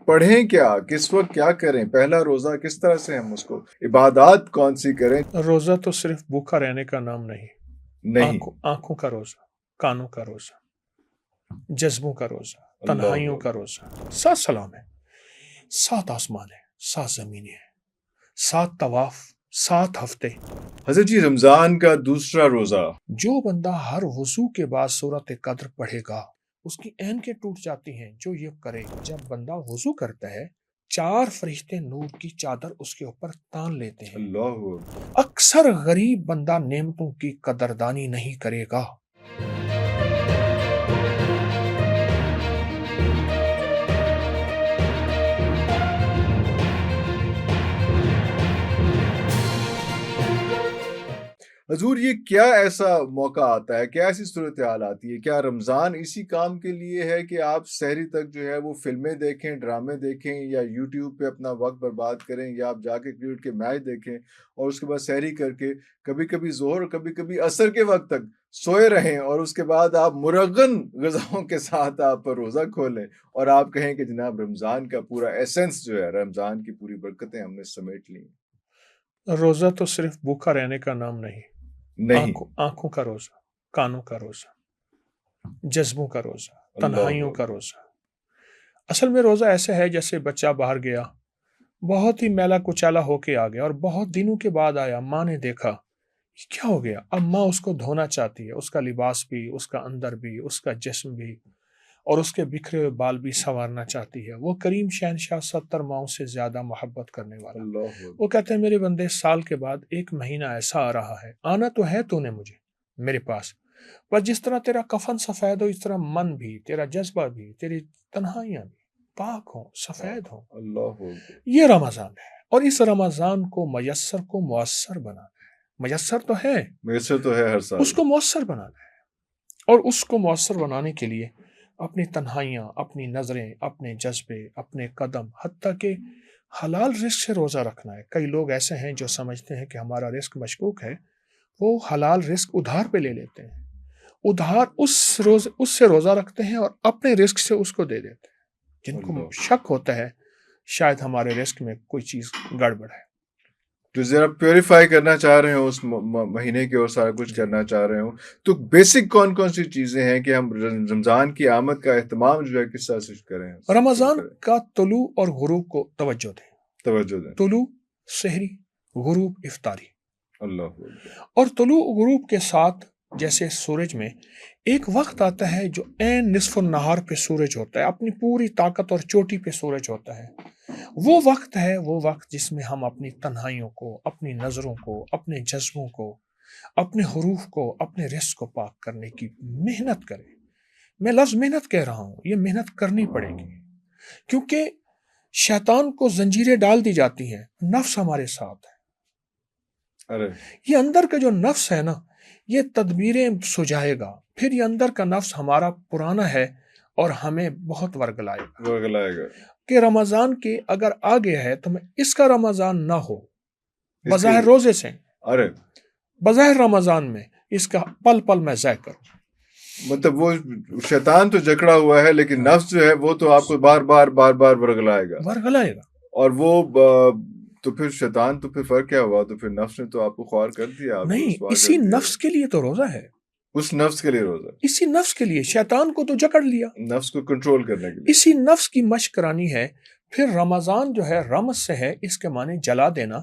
پڑھیں کیا، کس وقت کیا کریں، پہلا روزہ کس طرح سے ہم اس کو، عبادات کون سی کریں؟ روزہ تو صرف بھوکا رہنے کا نام نہیں، نہیں، آنکھوں کا روزہ، کانوں کا روزہ، جذبوں کا روزہ، اللہ تنہائیوں کا روزہ۔ 7 سلام ہے، 7 آسمان ہے، 7 زمینیں ہیں، 7 طواف، 7 ہفتے۔ حضرت جی رمضان کا دوسرا روزہ، جو بندہ ہر وضو کے بعد سورۃ قدر پڑھے گا اس کی اینکیں ٹوٹ جاتی ہیں۔ جو یہ کرے، جب بندہ وضو کرتا ہے 4 فرشتے نور کی چادر اس کے اوپر تان لیتے ہیں۔ اللہ اکثر غریب بندہ نعمتوں کی قدردانی نہیں کرے گا۔ حضور یہ کیا ایسا موقع آتا ہے، کیا ایسی صورتحال آتی ہے؟ کیا رمضان اسی کام کے لیے ہے کہ آپ سحری تک جو ہے وہ فلمیں دیکھیں، ڈرامے دیکھیں، یا یوٹیوب پہ اپنا وقت برباد کریں، یا آپ جا کے کرکٹ کے میچ دیکھیں اور اس کے بعد سحری کر کے کبھی کبھی ظہر اور کبھی کبھی عصر کے وقت تک سوئے رہیں اور اس کے بعد آپ مرغن غذاؤں کے ساتھ آپ روزہ کھولیں اور آپ کہیں کہ جناب رمضان کا پورا ایسنس جو ہے، رمضان کی پوری برکتیں ہم نے سمیٹ لی؟ روزہ تو صرف بھوکا رہنے کا نام نہیں، نہیں، آنکھوں کا روزہ، کانوں کا روزہ، جذبوں کا روزہ، تنہائیوں اللہ کا روزہ۔ اصل میں روزہ ایسا ہے جیسے بچہ باہر گیا، بہت ہی میلا کچالا ہو کے آ گیا اور بہت دنوں کے بعد آیا، ماں نے دیکھا یہ کیا ہو گیا۔ اب ماں اس کو دھونا چاہتی ہے، اس کا لباس بھی، اس کا اندر بھی، اس کا جسم بھی، اور اس کے بکھرے ہوئے بال بھی سنوارنا چاہتی ہے۔ وہ کریم شہنشاہ 70 ماؤں سے زیادہ محبت کرنے والا، اللہ وہ کہتے ہیں میرے بندے سال کے بعد 1 مہینہ ایسا آ رہا ہے، آنا تو ہے تو نے مجھے میرے پاس، پر جس طرح تیرا کفن سفید ہو اس طرح من بھی، تیرا جذبہ بھی، تیری تنہائیاں بھی پاک ہوں، سفید ہوں۔ اللہ یہ رمضان ہے، اور اس رمضان کو میسر کو مؤثر بنانا ہے۔ میسر تو ہے، میسر تو ہے ہر سال، اس کو مؤثر بنانا ہے، اور اس کو مؤثر بنانے کے لیے اپنی تنہائیاں، اپنی نظریں، اپنے جذبے، اپنے قدم، حتیٰ کہ حلال رزق سے روزہ رکھنا ہے۔ کئی لوگ ایسے ہیں جو سمجھتے ہیں کہ ہمارا رزق مشکوک ہے، وہ حلال رزق ادھار پہ لے لیتے ہیں، ادھار اس سے روزہ رکھتے ہیں اور اپنے رزق سے اس کو دے دیتے ہیں۔ جن کو اللہ شک ہوتا ہے شاید ہمارے رزق میں کوئی چیز گڑبڑ ہے۔ جو ذرا پیوریفائی کرنا چاہ رہے ہوں اس مہینے کے اور سارا کچھ کرنا چاہ رہے ہوں، تو بیسک کون کون سی چیزیں ہیں کہ ہم رمضان کی آمد کا اہتمام جو ہے کس طرح سے کریں؟ رمضان کا طلوع اور غروب کو توجہ دیں، توجہ دیں۔ طلوع سحری، غروب افطاری۔ اللہ اور طلوع غروب کے ساتھ جیسے سورج میں ایک وقت آتا ہے جو عین نصف النہار پہ سورج ہوتا ہے، اپنی پوری طاقت اور چوٹی پہ سورج ہوتا ہے، وہ وقت ہے، وہ وقت جس میں ہم اپنی تنہائیوں کو، اپنی نظروں کو، اپنے جذبوں کو، اپنے حروف کو، اپنے رزق کو پاک کرنے کی محنت کریں۔ میں لفظ محنت کہہ رہا ہوں، یہ محنت کرنی پڑے گی، کیونکہ شیطان کو زنجیریں ڈال دی جاتی ہیں، نفس ہمارے ساتھ ہے۔ ارے یہ اندر کا جو نفس ہے نا، یہ تدبیریں سجائے گا، پھر یہ اندر کا نفس ہمارا پرانا ہے اور ہمیں بہت ورگلائے گا ورگلائے گا کہ رمضان کے اگر آگے ہے تو میں اس کا رمضان نہ ہو، بظاہر روزے سے، ارے بظاہر رمضان میں اس کا پل پل میں ضائع کروں۔ مطلب وہ شیطان تو جکڑا ہوا ہے، لیکن نفس جو ہے وہ تو آپ کو بار بار بار بار ورگلائے گا، اور وہ تو پھر شیطان تو پھر فرق کیا ہوا؟ تو پھر نفس نے تو آپ کو خوار کر دیا، نہیں، اسی نفس کے لیے تو روزہ ہے، اس نفس کے لیے روزہ، اسی نفس کے لیے شیطان کو تو جکڑ لیا، نفس کو کنٹرول کرنے کے لیے اسی نفس کی مشق کرانی ہے۔ پھر رمضان جو ہے رمز سے ہے، اس کے معنی جلا دینا،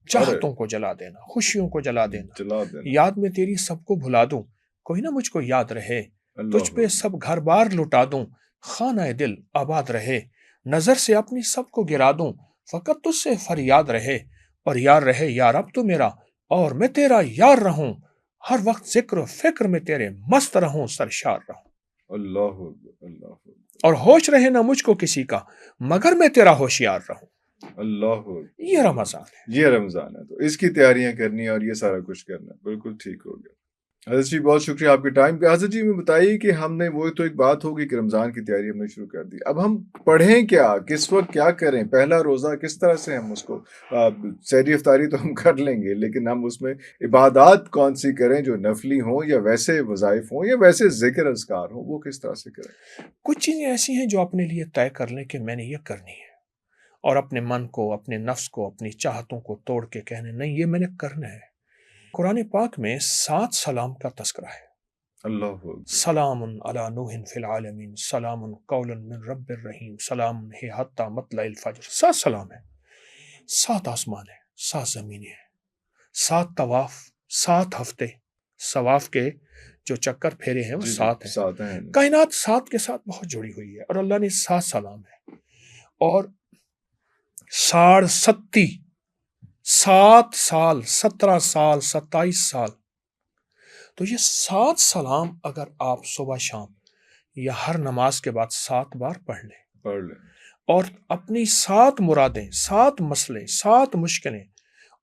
چاہتوں کو جلا دینا، خوشیوں کو جلا دینا۔ یاد میں تیری سب کو بھلا دوں، کوئی نہ مجھ کو یاد رہے، تجھ پہ سب گھر بار لٹا دوں، خانہ دل آباد رہے، نظر سے اپنی سب کو گرا دوں، فقط تجھ سے فریاد رہے، اور یار رہے یار اب تو میرا، اور میں تیرا یار رہوں، ہر وقت ذکر و فکر میں تیرے مست رہوں، سرشار رہوں۔ اللہ اور ہوش رہے نہ مجھ کو کسی کا، مگر میں تیرا ہوشیار رہوں۔ اللہ یہ رمضان ہے، یہ رمضان ہے، تو اس کی تیاریاں کرنی اور یہ سارا کچھ کرنا، بالکل ٹھیک ہو گیا۔ حضرت جی بہت شکریہ آپ کے ٹائم پہ۔ حضرت جی میں بتائیے کہ ہم نے وہ تو ایک بات ہوگی کہ رمضان کی تیاری ہم نے شروع کر دی، اب ہم پڑھیں کیا، کس وقت کیا کریں، پہلا روزہ کس طرح سے ہم اس کو، سحری افطاری تو ہم کر لیں گے، لیکن ہم اس میں عبادات کون سی کریں جو نفلی ہوں یا ویسے وظائف ہوں یا ویسے ذکر اذکار ہوں، وہ کس طرح سے کریں؟ کچھ چیزیں ایسی ہیں جو اپنے لیے طے کر لیں کہ میں نے یہ کرنی ہے، اور اپنے من کو، اپنے نفس کو، اپنی چاہتوں کو توڑ کے کہنے نہیں یہ میں نے کرنا ہے۔ قرآن پاک میں 7 سلام کا تذکرہ ہے۔ اللہ اکبر، سلام علی نوح فی العالمین، سلام قولا من رب الرحیم، سلام ہی حتی مطلع الفجر۔ 7 سلام ہے، 7 آسمان ہے، 7 زمینیں ہیں، 7 طواف، 7 ہفتے، ثواف کے جو چکر پھیرے ہیں وہ 7 ہیں۔ 7 ہیں۔ کائنات 7 کے ساتھ بہت جڑی ہوئی ہے، اور اللہ نے 7 سلام ہے، اور 67 7 سال، 17 سال، 27 سال، تو یہ 7 سلام اگر آپ صبح شام یا ہر نماز کے بعد 7 بار پڑھ لیں اور اپنی 7 مرادیں، 7 مسئلے، 7 مشکلیں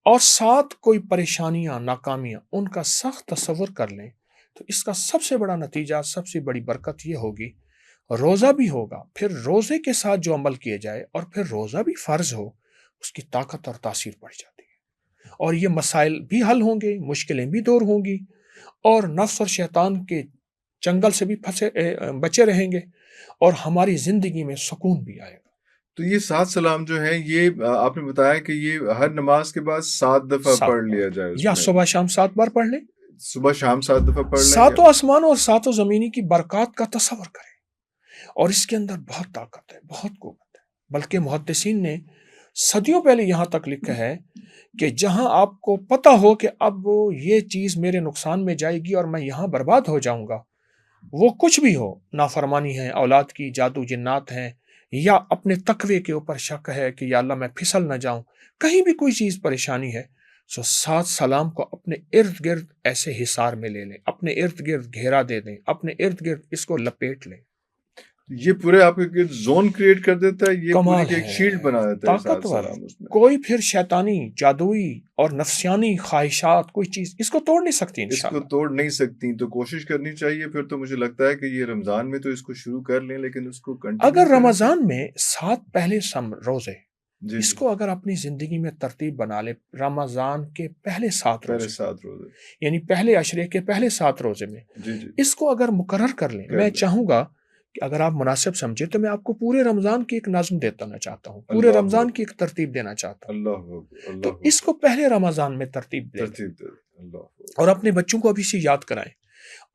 اور 7 کوئی پریشانیاں، ناکامیاں، ان کا سخت تصور کر لیں، تو اس کا سب سے بڑا نتیجہ، سب سے بڑی برکت یہ ہوگی، روزہ بھی ہوگا، پھر روزے کے ساتھ جو عمل کیے جائے اور پھر روزہ بھی فرض ہو، اس کی طاقت اور تاثیر بڑھ جاتی ہے، اور یہ مسائل بھی حل ہوں گے، مشکلیں بھی دور ہوں گی، اور نفس اور شیطان کے چنگل سے بھی بچے رہیں گے، اور ہماری زندگی میں سکون بھی آئے گا۔ تو یہ 7 سلام جو ہیں یہ آپ نے بتایا کہ یہ ہر نماز کے بعد 7 دفعہ پڑھ لیا جائے، اس یا میں صبح شام 7 بار پڑھ لیں، صبح شام 7 دفعہ پڑھ لیں، 7 آسمانوں اور 7 زمینی کی برکات کا تصور کریں، اور اس کے اندر بہت طاقت ہے، بہت قوت ہے، بلکہ محدثین نے صدیوں پہلے یہاں تک لکھا ہے کہ جہاں آپ کو پتہ ہو کہ اب یہ چیز میرے نقصان میں جائے گی اور میں یہاں برباد ہو جاؤں گا، وہ کچھ بھی ہو، نافرمانی ہے، اولاد کی، جادو جنات ہیں، یا اپنے تقوی کے اوپر شک ہے کہ یا اللہ میں پھسل نہ جاؤں، کہیں بھی کوئی چیز پریشانی ہے، سو 7 سلام کو اپنے ارد گرد ایسے حصار میں لے لیں، اپنے ارد گرد گھیرا دے دیں، اپنے ارد گرد اس کو لپیٹ لیں۔ یہ پورے آپ کے زون کریٹ کر دیتا ہے، یہ پوری کمال کی ایک ہے، شیلڈ بنا دیتا ہے 7 طاقتور، سلام اس میں۔ کوئی پھر شیطانی، جادوئی اور نفسیانی خواہشات، کوئی چیز اس کو توڑ نہیں سکتی اس کو انشاءاللہ۔ توڑ نہیں سکتی، تو کوشش کرنی چاہیے پھر تو مجھے لگتا ہے کہ یہ رمضان میں تو اس کو شروع کر لیں، لیکن اس کو کنٹینیو اگر کریں۔ رمضان میں 7 پہلے روزے، جی اس کو اگر اپنی زندگی میں ترتیب بنا لے، رمضان کے پہلے 7 پہلے روزے، 7 روزے، یعنی پہلے عشرے کے پہلے 7 روزے میں جی اس کو اگر مقرر کر لیں، میں چاہوں گا کہ اگر آپ مناسب سمجھے تو میں آپ کو پورے رمضان کی ایک نظم دینا چاہتا ہوں، پورے رمضان کی ایک ترتیب دینا چاہتا ہوں، تو اس کو پہلے رمضان میں ترتیب دیں اور اپنے بچوں کو ابھی سے یاد کرائیں،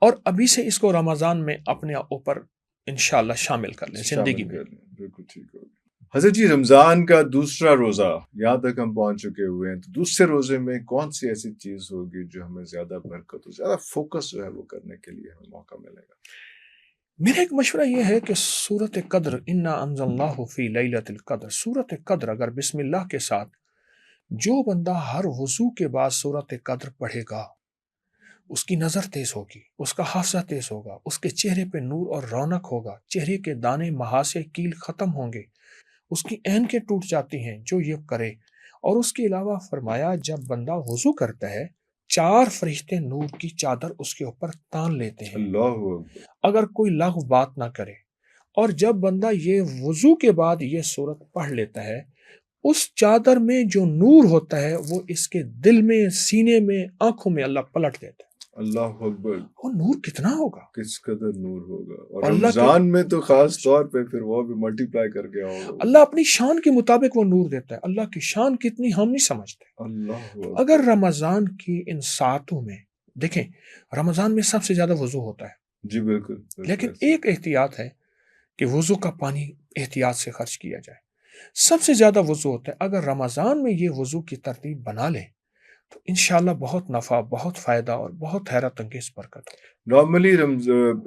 اور ابھی سے اس کو رمضان میں اپنے اوپر انشاءاللہ شامل کر لیں زندگی میں۔ بالکل ٹھیک ہوگا۔ حضرت جی، رمضان کا دوسرا روزہ یہاں تک ہم پہنچ چکے ہوئے ہیں، تو دوسرے روزے میں کون سی ایسی چیز ہوگی جو ہمیں زیادہ برکت، زیادہ فوکس جو ہے وہ کرنے کے لیے ہمیں موقع ملے گا؟ میرا ایک مشورہ یہ ہے کہ سورۃ قدر، انا انزلناہ فی لیلۃ القدر، سورۃ قدر اگر بسم اللہ کے ساتھ جو بندہ ہر وضو کے بعد سورۃ قدر پڑھے گا، اس کی نظر تیز ہوگی، اس کا حافظہ تیز ہوگا، اس کے چہرے پہ نور اور رونق ہوگا، چہرے کے دانے محاسے کیل ختم ہوں گے، اس کی عینکیں ٹوٹ جاتی ہیں جو یہ کرے۔ اور اس کے علاوہ فرمایا جب بندہ وضو کرتا ہے 4 فرشتے نور کی چادر اس کے اوپر تان لیتے ہیں، اللہ اگر کوئی لغو بات نہ کرے۔ اور جب بندہ یہ وضو کے بعد یہ سورت پڑھ لیتا ہے، اس چادر میں جو نور ہوتا ہے وہ اس کے دل میں، سینے میں، آنکھوں میں اللہ پلٹ دیتا ہے۔ اللہ اکبر، وہ نور کتنا ہوگا، کس قدر نور ہوگا، اور اللہ رمضان میں تو خاص طور پہ پھر وہ بھی ملٹی پلائی کر کے ہوگا۔ اللہ اپنی شان کے مطابق وہ نور دیتا ہے، اللہ کی شان کتنی ہم نہیں سمجھتے۔ اللہ اگر رمضان کی ان ساتوں میں دیکھیں، رمضان میں سب سے زیادہ وضو ہوتا ہے، جی بالکل، لیکن ایک احتیاط ہے کہ وضو کا پانی احتیاط سے خرچ کیا جائے۔ سب سے زیادہ وضو ہوتا ہے، اگر رمضان میں یہ وضو کی ترتیب بنا لیں تو انشاءاللہ بہت نفع، بہت فائدہ اور بہت حیرت انگیز برکت ہو۔ نارملی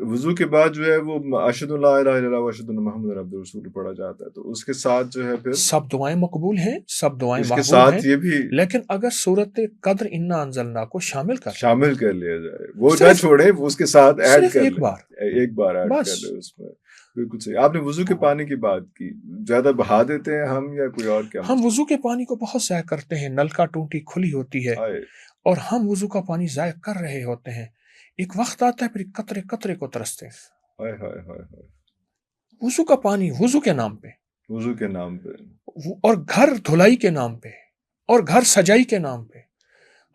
وضو کے بعد جو ہے وہ اشہد ان لا الہ الا اللہ و اشہد ان محمد عبدہ رسول پڑھا جاتا ہے، تو اس کے ساتھ جو ہے پھر سب دعائیں مقبول ہیں، سب دعائیں اس کے محبوب ساتھ ہیں، یہ بھی لیکن اگر سورۃ قدر انا انزلنا کو شامل کر لیا جائے، وہ نہ صرف- چھوڑیں، وہ اس کے ساتھ ایڈ صرف کر ایک لیں، بار ایک بار ایڈ بس۔ کر لیں اس میں۔ بالکل صحیح۔ آپ نے وضو کے پانی کی بات کی، زیادہ بہا دیتے ہیں ہم یا کوئی اور کیا؟ ہم وضو کے پانی کو بہت ضائع کرتے ہیں، نل کا ٹوٹی کھلی ہوتی ہے آئے اور ہم وضو کا پانی ضائع کر رہے ہوتے ہیں، ایک وقت آتا ہے پھر قطرے قطرے کو ترستے ہیں۔ ہائے ہائے ہائے ہائے، وضو کا پانی وضو کے نام پہ، وضو کے نام پہ، اور گھر دھلائی کے نام پہ، اور گھر سجائی کے نام پہ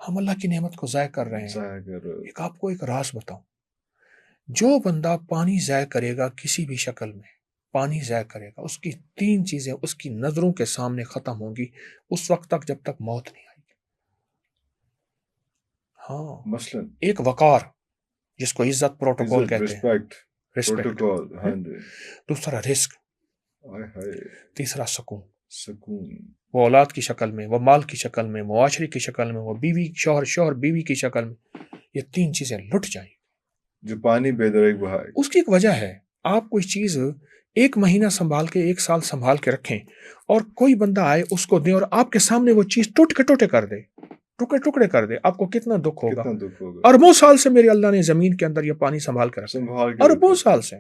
ہم اللہ کی نعمت کو ضائع کر رہے ہیں۔ ضائع کر رہے ایک آپ کو ایک راز بتاؤں، جو بندہ پانی ضائع کرے گا کسی بھی شکل میں، پانی ضائع کرے گا، اس کی 3 چیزیں اس کی نظروں کے سامنے ختم ہوں گی اس وقت تک جب تک موت نہیں آئے گی۔ ہاں، مثلاً ایک وقار جس کو عزت پروٹوکول کہتے ہیں، رسپیکٹ رسپیکٹ، پروٹوکول، ہاں جی، دوسرا رزق، ہائے ہائے، تیسرا سکون، سکون، وہ اولاد کی شکل میں، وہ مال کی شکل میں، معاشرے کی شکل میں، وہ بیوی شوہر بیوی کی شکل میں، یہ 3 چیزیں لٹ جائیں گی۔ جو پانی بے دریغ بہائے گا۔ اس کی ایک وجہ ہے، آپ کوئی چیز 1 مہینہ سنبھال کے 1 سال سنبھال کے رکھیں اور کوئی بندہ آئے اس کو دیں اور آپ کے سامنے وہ چیز ٹوٹے کر دے، ٹکڑے کر دے، آپ کو کتنا دکھ ہوگا؟ کتنا دکھ ہوگا، اربوں سال سے میرے اللہ نے زمین کے اندر یہ پانی سنبھال کے رکھا ہے، سنبھال کے اربوں رکھا، سال سے،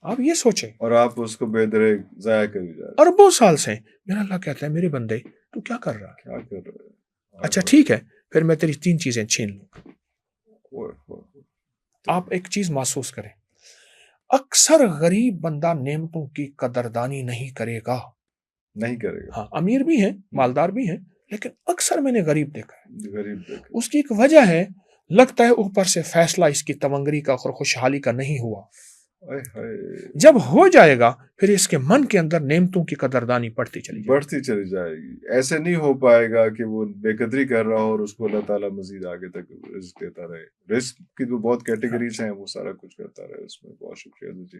آپ یہ سوچیں، اور آپ اس کو بے دریغ ضائع کر جا رہے اربوں سال سے۔ میرا اللہ کہتا ہے میرے بندے تو کیا کر رہا ہے؟ کیا کر رہے ہیں؟ اچھا ٹھیک ہے، پھر میں تیری 3 چیزیں چھین لوں گا۔ اوہ، اوہ، آپ ایک چیز محسوس کریں، اکثر غریب بندہ نعمتوں کی قدردانی نہیں کرے گا۔ نہیں کرے گا، ہاں، امیر بھی ہیں، مالدار بھی ہیں، لیکن اکثر میں نے غریب دیکھا ہے۔ غریب دیکھے، اس کی ایک وجہ ہے، لگتا ہے اوپر سے فیصلہ اس کی تمنگری کا اور خوشحالی کا نہیں ہوا، ہائے ہائے، جب ہو جائے گا پھر اس کے من کے اندر نعمتوں کی قدردانی بڑھتی چلی جائے گی۔ بڑھتی چلی جائے گی۔ ایسے نہیں ہو پائے گا کہ وہ بے قدری کر رہا ہو اور اس کو اللہ تعالیٰ مزید آگے تک رزق دیتا رہے۔ رزق کی تو بہت کیٹیگریز ہیں، وہ سارا کچھ کرتا رہے اس میں۔ بہت شکریہ جی۔